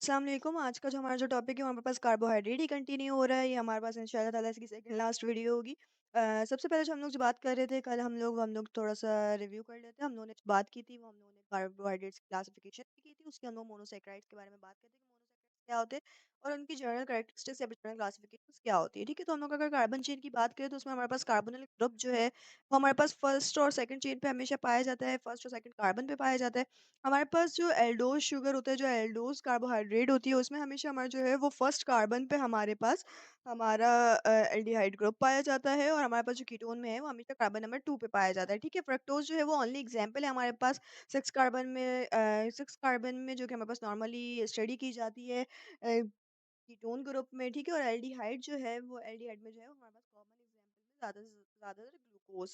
अस्सलाम वालेकुम। आज का जो हमारा जो टॉपिक है, वो हमारे पास कार्बोहाइड्रेट ही कंटिन्यू हो रहा है। ये हमारे पास इंशाल्लाह ताला इसकी सेकंड लास्ट वीडियो होगी। सबसे पहले जो हम लोग जो बात कर रहे थे कल, हम लोग थोड़ा-सा रिव्यू कर लेते हैं। हम लोगों ने जो बात की थी, वो हम लोगों ने कार्बोहाइड्रेट्स की क्लासिफिकेशन भी की थी। उसके हम लोग मोनोसैकेराइड्स के बारे में बात करते हैं कि मोनोसैकेराइड्स क्या होते हैं और उनकी जनरल कैरेक्टरिस्टिक्स या जनरल क्लासिफिकेशंस क्या होती है, ठीक है? तो हम लोग अगर कार्बन चेन की बात करें, तो उसमें हमारे पास कार्बोनिल ग्रुप जो है, वो हमारे पास फर्स्ट और सेकंड चेन पे हमेशा पाया जाता है। फर्स्ट और सेकंड कार्बन पे पाया जाता है। हमारे पास जो एल्डोज़ शुगर होता है, जो एल्डोज़ कार्बोहाइड्रेट होती है, उसमें हमेशा हमारा जो है वो फर्स्ट कार्बन पे हमारे पास हमारा एल्डिहाइड ग्रुप पाया जाता है और हमारे पास जो कीटोन में है, वो हमेशा कार्बन नंबर 2 पे पाया जाता है, ठीक है? फ्रक्टोज़ जो है वो ओनली एग्ज़ाम्पल है हमारे पास 6 कार्बन में जो कि हमारे पास नॉर्मली स्टडी की जाती है कीटोन ग्रुप में, ठीक है? और एल्डिहाइड जो है, वो एल्डिहाइड में जो है वो हमारे पास कॉमन एग्ज़ाम्पल में ज़्यादातर ग्लूकोज़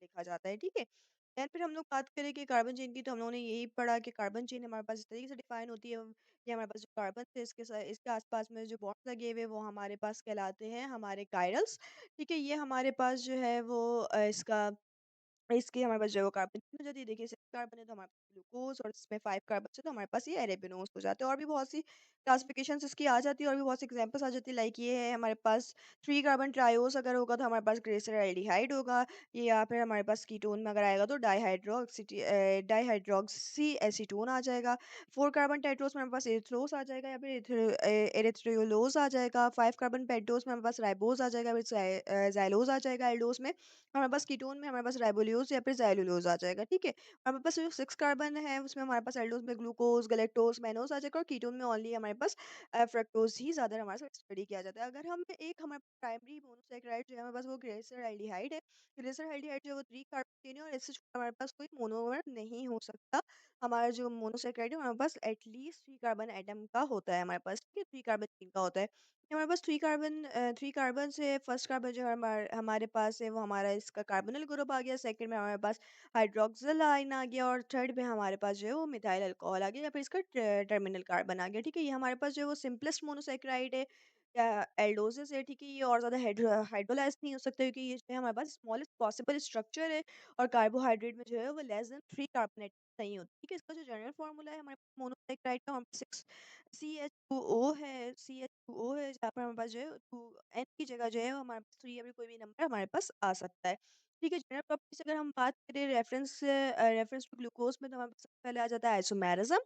देखा जाता है, ठीक है? देन फिर हम लोग बात करें कि कार्बन चेन की, तो हम लोगों ने यही पढ़ा कि कार्बन चेन हमारे पास इस तरीके से डिफाइन होती है कि हमारे पास जो कार्बन है, इसके आसपास में जो बॉन्ड्स लगे हुए, वो हमारे पास कहलाते हैं हमारे कायरल्स, ठीक है? ये हमारे पास जो है वो इसके हमारे पास जो है वो कार्बन चेन हो जाती है। देखिए 6 कार्बन है तो हमारे पास ग्लूकोज़, और इसमें 5 कार्बन है तो हमारे पास ये अरेबिनोज़ हो जाते हैं। और भी बहुत सी क्लासिफिकेशंस इसकी आ जाती है और भी बहुत सी एग्ज़ाम्पल्स आ जाती है। लाइक ये है हमारे पास 3 कार्बन ट्रायोस अगर होगा तो हमारे पास ग्लिसरॉल एल्डिहाइड होगा। ये या फिर हमारे पास कीटोन में अगर आएगा तो डाइहाइड्रोक्सी एसीटोन आ जाएगा। 4 कार्बन टेट्रोस में हमारे पास एरिथ्रोस आ जाएगा या फिर एरिथ्रियोलोज़ आ जाएगा। 5 कार्बन पेंटोस में हमारे पास राइबोज़ आ जाएगा, फिर ज़ाइलोज़ आ जाएगा एल्डोज़ में। हमारे पास कीटोन में हमारे पास राइबोलोज या फिर ज़ाइलोलोज आ जाएगा, ठीक है? हमारे पास जो 6 कार्बन है, उसमें हमारे पास एल्डोज में ग्लूकोज, गैलेक्टोज, मैनोज आ जाएगा और कीटोन में ओनली हमारे पास फ्रक्टोज ही ज़्यादा हमारे साथ स्टडी किया जाता है। अगर हम एक हमारे प्राइमरी मोनोसैकेराइड जो है हमारे पास, वो ग्लिसरॉल्डिहाइड है। ग्लिसरॉल्डिहाइड जो है वो 3 कार्बन चेन है और इससे छोटा हमारे पास कोई मोनोमर नहीं हो सकता। हमारा जो मोनोसैकेराइड है हमारे पास एटलीस्ट 3 कार्बन एटम का होता है हमारे पास, ठीक है? 3 कार्बन चेन का होता है। हमारे पास 3 कार्बन से फर्स्ट कार्बन जो हमारे पास है, वो हमारा इसका कार्बोनिल ग्रुप आ गया। सेकंड में हमारे पास हाइड्रोक्सिल आयन आ गया और थर्ड में हमारे पास जो है वो मिथाइल अल्कोहल आ गया या फिर इसका टर्मिनल कार्बन आ गया, ठीक है? ये हमारे पास जो है वो सिंपलेस्ट मोनोसैकेराइड है या एल्डोसिस है, ठीक है? ये और ज़्यादा हाइड्रोलाइज नहीं हो सकता क्योंकि ये जो है हमारे पास स्मॉलेस्ट पॉसिबल स्ट्रक्चर है और कार्बोहाइड्रेट में जो है वो लेस देन 3 कार्बन नहीं होती, ठीक है? इसका जो जनरल फार्मूला है हमारे मोनोसैकेराइड का, हमारे पास CH2O है, CH2O है, जहाँ पर हमारे पास जो है 2 N की जगह जो है हमारे पास 3 या फिर कोई भी नंबर हमारे पास आ सकता है। ठीक है, जनरल प्रॉपर्टीज अगर हम बात करें रेफरेंस टू ग्लूकोज में, तो हमारे पास सबसे पहले आ जाता है आइसोमेरिज्म।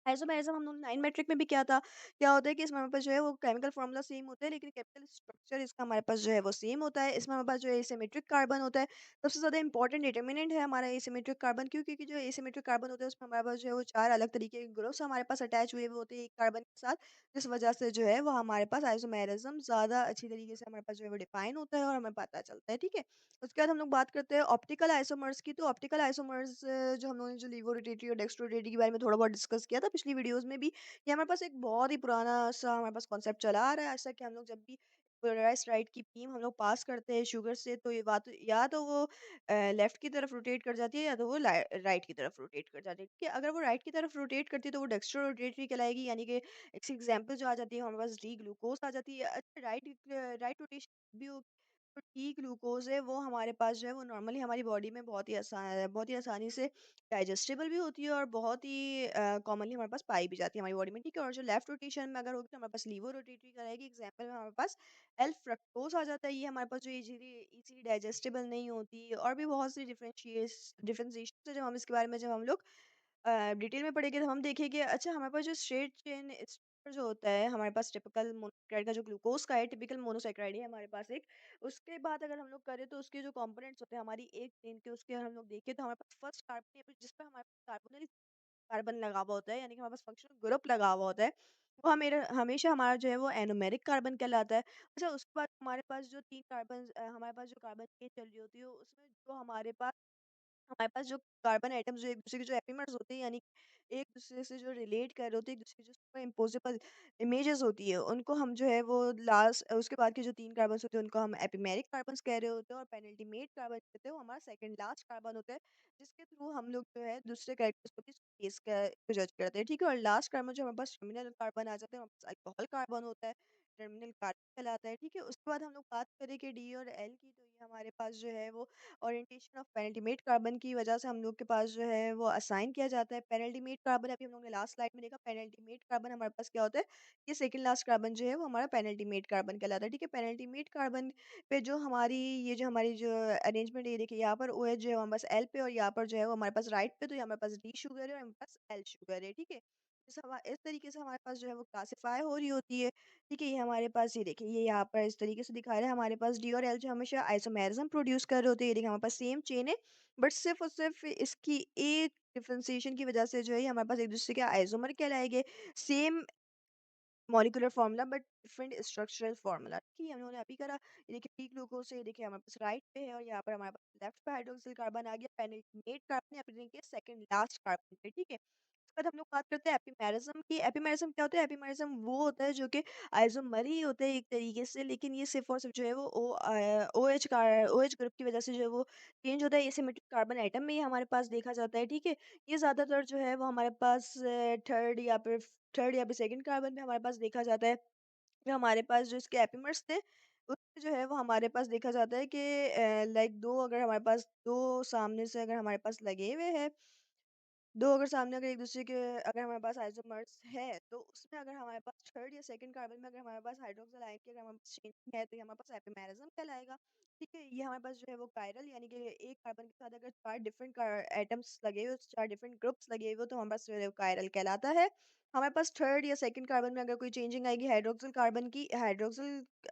आइसोमेरिज्म हम लोगों ने 9 मैट्रिक में भी किया था। क्या होता है कि इसमें हमारे पास जो है वो केमिकल फ़ॉर्मूला सेम होता है, लेकिन केमिकल स्ट्रक्चर इसका हमारे पास जो है वो सेम होता है। इसमें हमारे पास जो है एसिमेट्रिक कार्बन होता है। सबसे ज़्यादा इंपॉर्टेंट डिटरमिनेंट है हमारा एसिमेट्रिक कार्बन, क्यों? क्योंकि जो एसिमेट्रिक कार्बन होता है उसमें हमारे पास जो है वो 4 अलग तरीके के ग्रुप्स हमारे पास अटैच हुए हुए होते हैं एक कार्बन के साथ। जिस वजह से जो है वो हमारे पास आइसोमेरिज्म ज़्यादा अच्छी तरीके से हमारे पास जो है वो डिफाइन होता है और हमें पता चलता है, ठीक है? उसके बाद हम लोग बात करते हैं ऑप्टिकल आइसोमर्स की। तो ऑप्टिकल आइसोमर्स जो हम लोगों ने जो लीवो रोटेटरी और डेक्स्ट्रो रोटेटरी के बारे में थोड़ा बहुत डिस्कस किया था पिछली वीडियोज़ में भी। ये हमारे पास एक बहुत ही पुराना-सा हमारे पास कॉन्सेप्ट चला आ रहा है, ऐसा कि हम लोग जब भी पोलराइज़्ड लाइट की बीम हम लोग पास करते हैं शुगर से, तो ये बात या तो वो लेफ्ट की तरफ रोटेट कर जाती है या तो वो राइट की तरफ रोटेट कर जाती है, ठीक है? अगर वो राइट की तरफ रोटेट करती है तो वो डेक्स्ट्रो रोटेटरी कहलाएगी, यानी कि इसकी एग्ज़ाम्पल जो आ जाती है हमारे पास डी ग्लूकोज़ आ जाती है। अच्छा, राइट रोटेशन भी हो, तो डी ग्लूकोज़ है वो हमारे पास जो है वो नॉर्मली हमारी बॉडी में बहुत ही आसानी से डाइजेस्टेबल भी होती है और बहुत ही कॉमनली हमारे पास पाई भी जाती है हमारी बॉडी में, ठीक है? और जो लेफ्ट रोटेशन में अगर होगी तो हमारे पास लीवर रोटेटरी रहेगी। एग्जांपल में हमारे पास एल फ्रक्टोज आ जाता है। ये हमारे पास जो इजीली इजीली डाइजेस्टेबल नहीं होती, और भी बहुत सी डिफरेंशिएशन है जब हम इसके बारे में जब हम लोग डिटेल में पढ़ेंगे तो हम देखेंगे। अच्छा, हमारे पास जो स्ट्रेट चेन स्ट्रक्चर जो होता है हमारे पास टिपिकल मोनोसैकेराइड का, जो ग्लूकोज का है टिपिकल मोनोसैकेराइड है हमारे पास एक। उसके बाद अगर हम लोग करें तो उसके जो कंपोनेंट्स होते हैं हमारी एक चेन के, उसके हम लोग देखें तो हमारे पास फर्स्ट कार्बन जिस पे हमारे पास कार्बोनिल कार्बन लगा हुआ होता है, यानी कि हमारे पास फंक्शनल ग्रुप लगा हुआ होता है, वो हमेशा हमारा जो है वो एनोमेरिक कार्बन कहलाता है। अच्छा, उसके बाद हमारे पास जो 3 कार्बन हमारे पास जो कार्बन चेन चल रही होती है, उसमें जो हमारे पास जो कार्बन एटम्स जो एक-दूसरे के जो एपिमर्स होते हैं, यानी एक-दूसरे से जो रिलेट कर रहे होते हैं, एक-दूसरे जो सुपर इम्पोज़िबल इमेजेस होती है, उनको हम जो है वो उसके बाद के जो 3 कार्बन्स होते हैं, उनको हम एपिमेरिक कार्बन्स कह रहे होते हैं, और पेनल्टीमेट कार्बन कहते हैं, वो हमारा सेकंड लास्ट कार्बन होता है, जिसके थ्रू हम लोग जो है दूसरे कैरेक्टर्स को भी स्पेस का को जज करते हैं, ठीक है? और लास्ट कार्बन जो हमारे पास टर्मिनल कार्बन आ जाते हैं, हमारे पास अल्कोहल कार्बन होता है, टर्मिनल कार्बन कहलाता है, ठीक है? उसके बाद हम लोग बात करें कि डी और एल की, तो ये हमारे पास जो है वो ओरिएंटेशन ऑफ पेनल्टीमेट कार्बन की वजह से हम लोग के पास जो है वो असाइन किया जाता है। पेनल्टीमेट कार्बन अभी हम लोग ने लास्ट स्लाइड में देखा, पेनल्टीमेट कार्बन हमारे पास क्या होता है, ये सेकंड लास्ट कार्बन जो है वो हमारा पेनल्टीमेट कार्बन कहलाता है, ठीक है? पेनल्टीमेट कार्बन पे जो हमारी जो अरेंजमेंट, ये देखिए यहाँ पर OH जो है हमारे पास एल पे, और यहाँ पर जो है वो हमारे पास राइट पे, तो ये हमारे पास डी शुगर है और हमारे पास एल शुगर है, ठीक है? इस तरीके से हमारे पास जो है वो क्लासिफाई हो रही होती है, ठीक है? ये हमारे पास, ये देखिए ये यहाँ पर इस तरीके से दिखा रहा है, हमारे पास डी और एल जो हमेशा आइसोमेरिज्म प्रोड्यूस कर रहे होते हैं। ये देखिए हमारे पास सेम चेन है, बट सिर्फ और सिर्फ इसकी एक डिफरेंशिएशन की वजह से जो है ये हमारे पास एक दूसरे के आइसोमर कहलाएंगे। Same molecular formula but different structural formula, ठीक है? हम लोगों ने अभी करा। ये देखिए पी ग्लूकोज से, ये देखिए हमारे पास राइट पे है, और यहाँ पर हमारे पास लेफ्ट पे हाइड्रोक्सिल कार्बन आ गया, पेनिलमेट कार्बन या फिर देखिए सेकंड लास्ट कार्बन पे, ठीक है? उसके बाद हम लोग बात करते हैं एपिमेरिज्म की। एपिमेरिज्म क्या होता है? एपिमेरिज्म वो होता है जो कि आइसोमर ही होते हैं एक तरीके से, लेकिन ये सिर्फ और सिर्फ जो है वो OH ग्रुप की वजह से जो है वो चेंज होता है। ये सिमेट्रिक कार्बन एटम में ही हमारे पास देखा जाता है, ठीक है? ये ज़्यादातर जो है वो हमारे पास थर्ड या फिर सेकंड कार्बन में हमारे पास देखा जाता है। जो हमारे पास जो इसके एपिमर्स थे, उसमें जो है वो हमारे पास देखा जाता है कि लाइक 2 अगर हमारे पास 2 सामने से अगर हमारे पास लगे हुए हैं, 2 अगर सामने अगर एक दूसरे के अगर हमारे पास आइसोमर्स है, तो उसमें अगर हमारे पास थर्ड या सेकंड कार्बन में अगर हमारे पास हाइड्रोक्सिल आयन की अगर हमारे पास चेंजिंग है, तो ये हमारे पास एपिमेरिज्म कहलाएगा, ठीक है? ये हमारे पास जो है वो कायरल, यानी कि एक कार्बन के साथ अगर 4 डिफरेंट एटम्स लगे हुए, 4 डिफरेंट ग्रुप्स लगे हुए हो, तो हमारे पास जो है वो कायरल कहलाता है। हमारे पास थर्ड या सेकंड कार्बन में अगर कोई चेंजिंग आएगी हाइड्रोक्सिल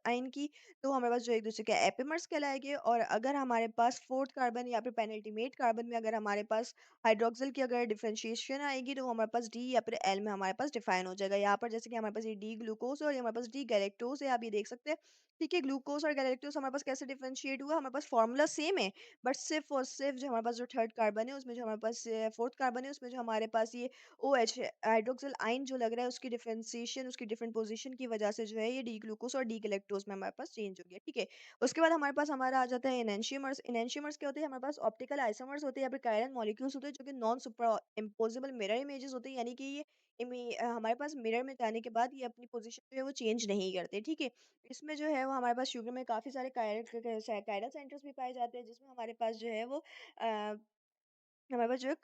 आयन की, तो हमारे पास जो एक दूसरे के एपिमर्स कहलाएंगे। और अगर हमारे पास फोर्थ कार्बन या फिर पेनल्टीमेट कार्बन में अगर हमारे पास हाइड्रोक्सिल की अगर डिफरेंशिएशन आएगी, तो वो हमारे पास डी या फिर एल में हमारे पास डिफाइन हो जाएगा। यहाँ पर जैसे कि हमारे पास ये डी ग्लूकोज है और ये हमारे पास डी गैलेक्टोज है, आप ये देख सकते हैं, ठीक है? ग्लूकोज और गैलेक्टोज हमारे पास कैसे डिफरेंशिएट हुआ, हमारे पास फॉर्मूला सेम है, बट सिर्फ और सिर्फ जो हमारे पास जो थर्ड कार्बन है उसमें जो हमारे पास फोर्थ कार्बन है उसमें जो हमारे पास ये OH हाइड्रोक्सिल आयन जो लग रहा है, उसकी डिफरेंशिएशन, उसकी डिफरेंट पोजीशन की वजह से जो है ये डी ग्लूकोज और डी गैलेक्टोज में हमारे पास चेंज हो गया, ठीक है? उसके बाद हमारे पास हमारा आ जाता है एनेंशियमर्स। एनेंशियमर्स क्या होते हैं? हमारे पास ऑप्टिकल आइसोमर्स होते हैं या फिर कायरल मॉलिक्यूल्स होते हैं जो कि non super imposable mirror images होते हैं, यानी कि ये हमारे पास मिरर में जाने के बाद ये अपनी पोजीशन जो है वो चेंज नहीं करते, ठीक है? इसमें जो है वो हमारे पास शुगर में काफ़ी सारे कायरल सेंटर्स भी पाए जाते हैं, जिसमें हमारे पास जो है वो हमारे पास जो है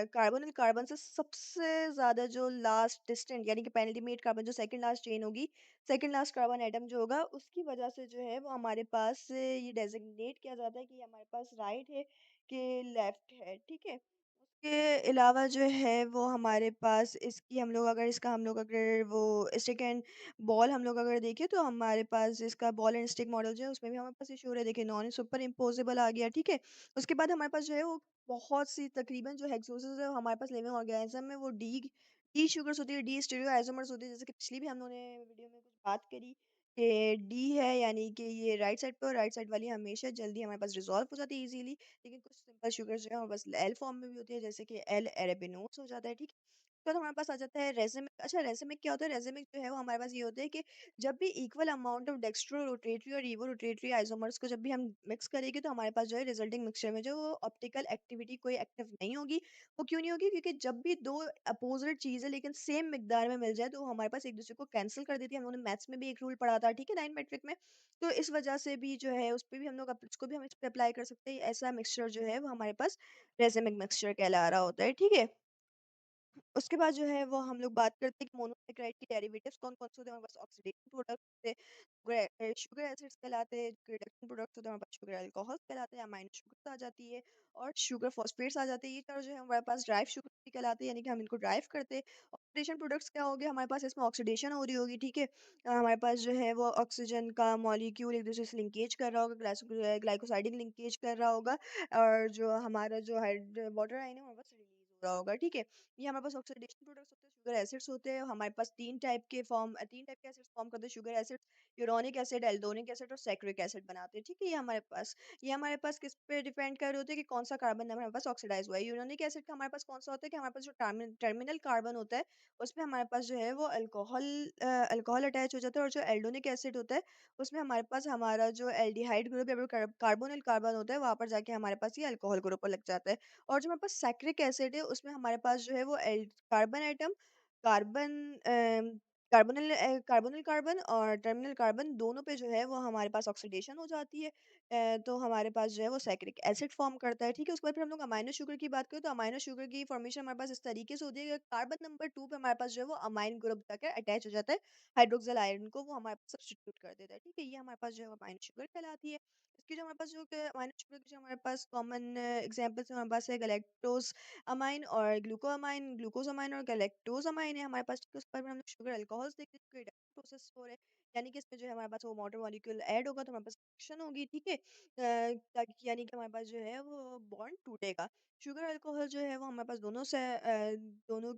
कार्बोनिल कार्बन से सबसे ज़्यादा जो लास्ट डिस्टेंट, यानी कि पेनल्टीमेट कार्बन जो सेकंड लास्ट चेन होगी, सेकंड लास्ट कार्बन एटम जो होगा, उसकी वजह से जो है वो हमारे पास ये डेजिग्नेट किया जाता है कि ये हमारे पास राइट है कि लेफ्ट है, ठीक है? उसके अलावा जो है वो हमारे पास इसका हम लोग अगर वो स्टिक एंड बॉल हम लोग अगर देखें, तो हमारे पास इसका बॉल एंड स्टिक मॉडल जो है उसमें भी हमारे पास इशू हो रहा है। देखिए नॉन सुपर इम्पोजिबल आ गया, ठीक है? उसके बाद हमारे पास जो है वो बहुत सी तकरीबन जो हेक्सोसेस है वो हमारे पास लिविंग ऑर्गेनिज्म में वो डी डी शुगर्स होती है, डी स्टीरियो आइसोमर्स होती है, जैसे कि पिछली भी हम लोगों ने वीडियो में कुछ बात करी कि डी है, यानी कि ये राइट साइड पे, और राइट साइड वाली हमेशा जल्दी हमारे पास रिजॉल्व हो जाती है इजीली। लेकिन कुछ सिंपल शुगर जो है हमारे पास एल फॉर्म में भी होती है, जैसे कि एल एरेबिनोस हो जाता है, ठीक है? तो हमारे पास आ जाता है रेज़ेमिक। अच्छा, रेज़ेमिक क्या होता है? रेज़ेमिक जो है वो हमारे पास ये होता है कि जब भी equal amount of dextro rotatory और रिवो रोटेटरी आइसोमर्स को जब भी हम मिक्स करेंगे, तो हमारे पास जो है रिजल्टिंग मिक्सचर में जो ऑप्टिकल एक्टिविटी कोई एक्टिव नहीं होगी। वो क्यों नहीं होगी? क्योंकि जब भी दो अपोजिट चीज़ें लेकिन सेम मिकदार में मिल जाए, तो वो हमारे पास एक दूसरे को कैंसिल कर देती है। हम लोगों ने मैथ्स में भी एक रूल पढ़ा था, ठीक है, 9 मैट्रिक में। तो इस वजह से भी जो है उस पे भी हम लोग उसको भी हम इस पे अप्लाई कर सकते हैं। ऐसा मिक्सचर जो है वो हमारे पास रेज़ेमिक मिक्सचर कहला रहा होता है, ठीक है? उसके बाद जो है वो हम लोग बात करते हैं कि मोनोसेकेराइड के डेरिवेटिव्स कौन-कौन से होते हैं। हमारे पास ऑक्सीडेटिव प्रोडक्ट होते हैं, शुगर एसिड्स कहलाते हैं, जो रिडक्शन प्रोडक्ट्स होते हैं हमारे पास शुगर अल्कोहल्स कहलाते हैं, अमाइनो शुगर्स आ जाती है, और शुगर फॉस्फेट्स आ जाते हैं। ये चारों जो है हमारे पास ड्राइव शुगर भी कहलाते हैं, यानी कि हम इनको ड्राइव करते हैं। ऑक्सीडेशन प्रोडक्ट्स क्या हो गया? हमारे पास इसमें ऑक्सीडेशन हो रही होगी, ठीक है? हमारे पास जो है वो ऑक्सीजन का मॉलिक्यूल एक दूसरे से लिंकेज कर रहा होगा, ग्लाइकोसाइडिक लिंकेज कर रहा होगा, और जो हमारा जो हाइड वाटर आयन है हमारे पास रिलीज हो रहा होगा, ठीक है? ये हमारे पास ऑक्सीडेशन प्रोडक्ट्स होते हैं, शुगर एसिड्स होते हैं। हमारे पास 3 टाइप के एसिड्स फॉर्म करते हैं sugar acids, uronic acid, aldonic acid और सैक्रिक एसिड बनाते हैं, ठीक है? ये हमारे पास किस पे डिपेंड कर रहे होते हैं कि कौन सा कार्बन हमारे पास ऑक्सीडाइज हुआ है। यूरोनिक एसिड का हमारे पास कौन सा होता है कि हमारे पास जो टर्मिनल कार्बन होता है, उसमें हमारे पास जो है वो अल्कोहल अटैच हो जाता है, और जो एल्डोनिक एसिड होता है उसमें हमारे पास हमारा जो एल्डिहाइड ग्रुप या फिर कार्बोनिल कार्बन होता है, वहाँ पर जाके हमारे पास ये अल्कोहल ग्रुप लग जाता है। और जो हमारे पास सैक्रिक एसिड है उसमें हमारे पास जो है वो carbon atom carbon carbonyl carbon और टर्मिनल कार्बन दोनों पे जो है वो हमारे पास ऑक्सीडेशन हो जाती है। तो हमारे पास जो है वो साइक्रिक एसिड फॉर्म करता है, ठीक है? उसके बाद फिर हम लोग अमाइनो शुगर की बात करें तो अमाइनो शुगर की फॉर्मेशन हमारे पास इस तरीके से होती है कि कार्बन नंबर 2 पे हमारे पास जो है वो अमाइन ग्रुप जाकर अटैच हो जाता है, हाइड्रोक्सिल आयरन को वो हमारे पास सब्स्टिट्यूट कर देता है, ठीक है? ये हमारे पास जो है वो अमाइनो शुगर कहलाती है। इसकी जो हमारे पास जो अमाइनो शुगर की जो हमारे पास कॉमन एग्जांपल्स हमारे पास है गैलेक्टोज अमाइन और ग्लूकोअमाइन, ग्लूकोज़ामाइन और गैलेक्टोज़ामाइन है हमारे पास। ठीक है, उसके बाद में हम लोग शुगर अल्कोहल्स देखते हैं, प्रोसेस हो रहा है, यानी कि इसमें जो है हमारे पास वो वाटर मॉलिक्यूल ऐड होगा तो हमारे पास रिएक्शन होगी, ठीक है? ताकि यानी कि हमारे पास जो है वो बॉन्ड टूटेगा। शुगर अल्कोहल जो है वो हमारे पास दोनों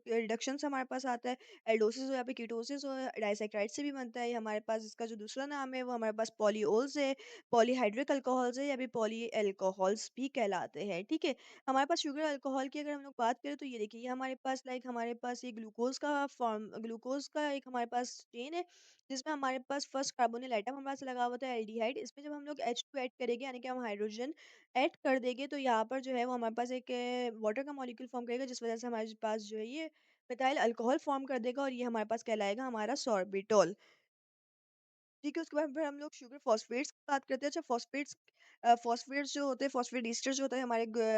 रिडक्शन से हमारे पास आता है। एल्डोसिस हो या फिर कीटोसिस हो, डाइसैकेराइड से भी बनता है। ये हमारे पास इसका जो दूसरा नाम है वो हमारे पास पॉलीओल्स है, पॉलीहाइड्रिक अल्कोहल्स है या फिर पॉली अल्कोहल्स भी कहलाते हैं, ठीक है? हमारे पास शुगर अल्कोहल की अगर हम लोग बात करें तो ये देखिए, ये हमारे पास हमारे पास ये ग्लूकोज़ का एक हमारे पास चेन है, जिसमें हमारे पास फर्स्ट कार्बोनिल एटम हमारे पास लगा हुआ था एल्डिहाइड। इसमें जब हम लोग H2 ऐड करेंगे यानी कि हम हाइड्रोजन ऐड कर देंगे तो यहाँ पर जो है वो हमारे पास एक वाटर का मॉलिक्यूल फॉर्म करेगा, जिस वज़ह से हमारे पास जो है ये मिथाइल अल्कोहल फॉर्म कर देगा और ये हमारे पास कहलाएगा हमारा सॉर्बिटॉल। ठीक है, उसके बाद फिर हम लोग शुगर फ़ॉस्फ़ेट्स की बात करते हैं। अच्छा, फ़ॉस्फ़ेट्स जो होते हैं, फ़ॉस्फ़ेट ईस्टर्स जो होते हैं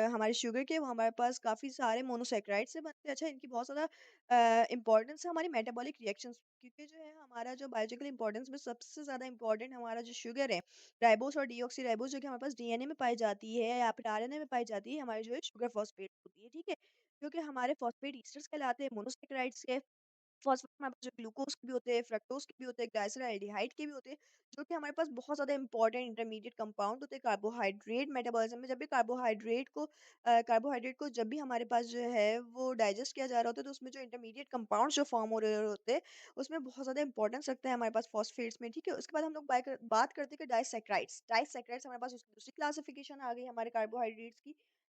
हमारे शुगर के, वो हमारे पास काफ़ी सारे मोनोसैकेराइड से बनते हैं। अच्छा, इनकी बहुत ज़्यादा इम्पोर्टेंस है हमारी मेटाबॉलिक रिएक्शंस, क्योंकि जो है हमारा जो बायोलॉजिकल इम्पोर्टेंस में सबसे ज़्यादा इम्पोर्टेंट हमारा जो शुगर है, राइबोस और डीऑक्सी राइबोस, जो कि हमारे पास डीएनए में पाई जाती है या फिर आरएनए में पाई जाती है, हमारी जो है शुगर फ़ॉस्फ़ेट होती है, ठीक है? जो कि हमारे फ़ॉस्फ़ेट ईस्टर्स कहलाते हैं मोनोसैकेराइड्स के। फॉस्फेट हमारे पास जो ग्लूकोज़ के भी होते हैं, फ्रक्टोज़ के भी होते हैं, ग्लाइसरॉल्डिहाइड के भी होते हैं, जो कि हमारे पास बहुत ज़्यादा इंपॉर्टेंट इंटरमीडिएट कंपाउंड होते हैं कार्बोहाइड्रेट मेटाबॉलिज्म में। जब भी कार्बोहाइड्रेट को जब भी हमारे पास जो है वो डाइजेस्ट किया जा रहा होता है, तो उसमें जो इंटरमीडिएट कंपाउंड्स जो फॉर्म हो रहे होते हैं, उसमें बहुत ज़्यादा इंपॉर्टेंस रखता है हमारे पास फॉस्फेट्स में, ठीक है? उसके बाद हम लोग बात करते हैं कि डाइसैकेराइड्स हमारे पास उसकी दूसरी क्लासिफिकेशन आ गई हमारे कार्बोहाइड्रेट्स की।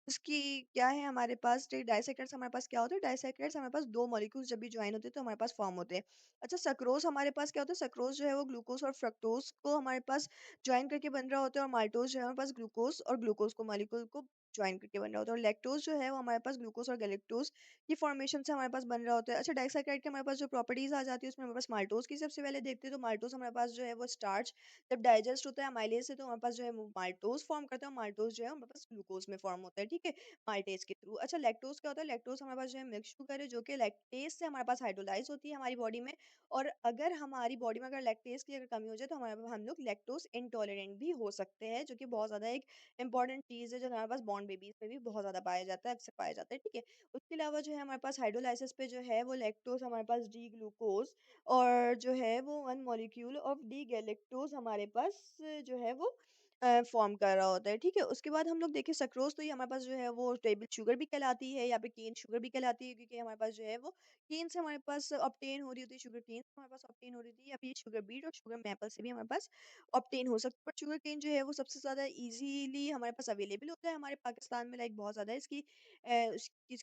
उसकी क्या है हमारे पास डाइसैकेराइड्स हमारे पास क्या होते हैं? डाइसैकेराइड्स हमारे पास 2 मॉलिक्यूल्स जब भी जॉइन होते हैं तो हमारे पास फॉर्म होते हैं। अच्छा, सक्रोज़ हमारे पास क्या होता है? सक्रोज़ जो है वो ग्लूकोज़ और फ्रक्टोज़ को हमारे पास जॉइन करके बन रहा होता है, और माल्टोज़ जो है हमारे पास ग्लूकोज़ और ग्लूकोज़ को मॉलिक्यूल को जॉइन करके बन रहा होता है, और लैक्टोज़ जो है वो हमारे पास ग्लूकोज़ और गैलेक्टोज़ की फॉर्मेशन से हमारे पास बन रहा होता है। अच्छा, डाइसैकेराइड के हमारे पास जो प्रॉपर्टीज़ आ जाती है उसमें हमारे पास माल्टोज़ की सबसे पहले देखते हैं, तो माल्टोज़ हमारे पास जो है वो स्टार्च जब डाइजेस्ट होता है अमाइलेज से, तो हमारे पास जो है वो माल्टोज़ फॉर्म करता है, और माल्टोज़ जो है हमारे पास ग्लूकोज़ में फॉर्म होता है, ठीक है? माल्टेज़ के थ्रू। अच्छा, लैक्टोज़ क्या होता है? लैक्टोज़ हमारे पास जो है मिल्क शुगर है, जो कि लैक्टेज़ से हमारे पास हाइड्रोलाइज़ होती है हमारी बॉडी में, और अगर हमारी बॉडी में अगर लैक्टेज़ की अगर कमी हो जाए तो हम लोग लैक्टोज़ इंटॉलरेंट भी हो सकते हैं, जो कि बहुत ज़्यादा एक इम्पॉर्टेंट चीज़ है, जो हमारे पास बॉर्न बेबीज़ में भी बहुत ज़्यादा पाया जाता है, अक्सर पाया जाता है, ठीक है? उसके अलावा जो है हमारे पास हाइड्रोलाइसिस पे जो है वो लैक्टोज़ हमारे पास डी-ग्लूकोज़ और जो है वो 1 मॉलिक्यूल ऑफ डी-गैलेक्टोज़ हमारे पास जो है वो फ़ॉर्म कर रहा होता है, ठीक है? उसके बाद हम लोग देखें सक्रोज़, तो ये हमारे पास जो है वो टेबल शुगर भी कहलाती है या फिर केन शुगर भी कहलाती है, क्योंकि हमारे पास जो है वो केन से हमारे पास ऑब्टेन हो रही होती है, शुगर केन से हमारे पास ऑब्टेन हो रही थी, या फिर शुगर बीट और शुगर मैपल से भी हमारे पास ऑब्टेन हो सकती है। बट शुगर केन जो है वो सबसे ज़्यादा ईज़िली हमारे पास अवेलेबल होता है हमारे पाकिस्तान में, बहुत ज़्यादा इसकी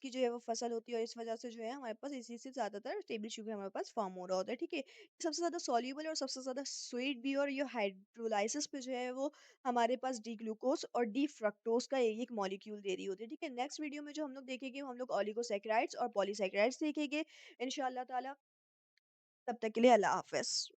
जो है वो फसल होती है, और इस वजह से जो है हमारे पास इसी से ज़्यादातर टेबल शुगर हमारे पास फ़ॉर्म हो रहा होता है, ठीक है? सबसे ज़्यादा सॉल्युबल और सबसे ज़्यादा स्वीट भी, और ये हाइड्रोलाइसिस पे जो है वो हमारे पास डी ग्लूकोज और डी फ्रक्टोज का एक मॉलिक्यूल दे रही होती है, ठीक है? नेक्स्ट वीडियो में जो हम लोग देखेंगे वो हम लोग ओलिगोसैकेराइड्स और पॉलीसैकेराइड्स देखेंगे इंशाल्लाह ताला। तब तक के लिए अल्लाह हाफ़िज़।